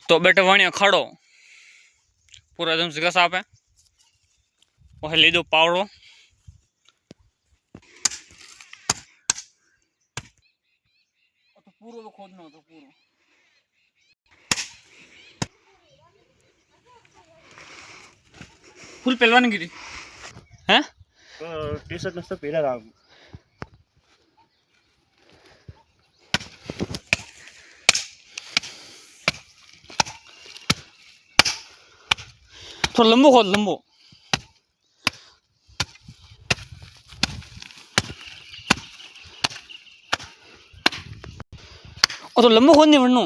तो बेटे वणिया खड़ो पूरा एकदम जगह साफ है। वह ले दो पावड़ो तो पूरो तो खोदना हो तो पूरो फुल पहलवान गिरी हैं टी शर्ट नस्त पहला था तो लंबो खोद लंबो और तो लंबो खोद नहीं बनू।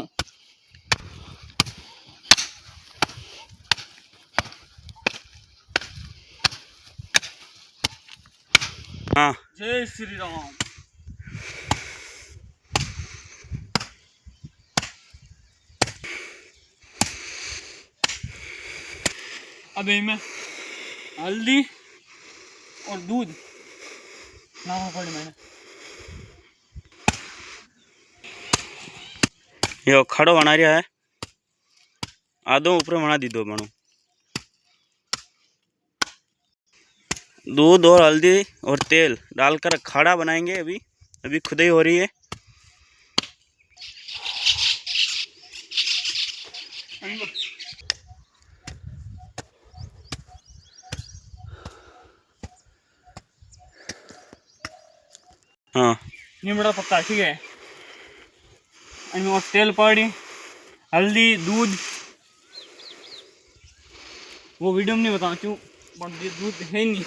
हाँ जय श्री राम। अब इनमें हल्दी और दूध नाना पड़े मैंने यो खड़ो बना रहा है आधो ऊपर बना दी दो बनू दूध और हल्दी और तेल डालकर खड़ा बनाएंगे। अभी अभी खुदाई हो रही है। हाँ नीमड़ा पत्ता ठीक है और तेल पड़ी हल्दी दूध वो वीडियो में नहीं बताऊँ क्यों दूध है नहीं।